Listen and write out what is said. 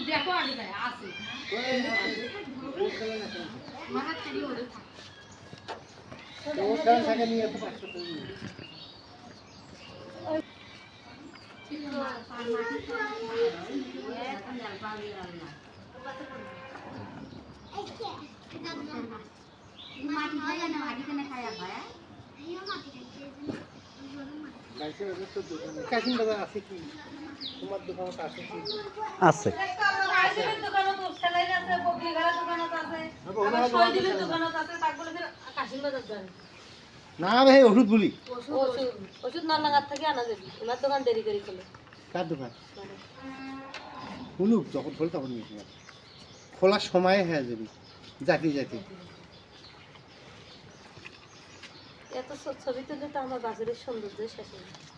দেখো আগে আছে আছে না ভাই ওষুধ বলি ওষুধ না লাগার থেকে আনা যাবি এবার দোকান দেরি করে খোলে কার দোকান খুলুক যখন খোল তখন নিয়ে যাবে খোলার সময় হয়ে যাবে জাতি জাতি এত ছবি তুলে তো আমার বাজারের সৌন্দর্য শেষ হয়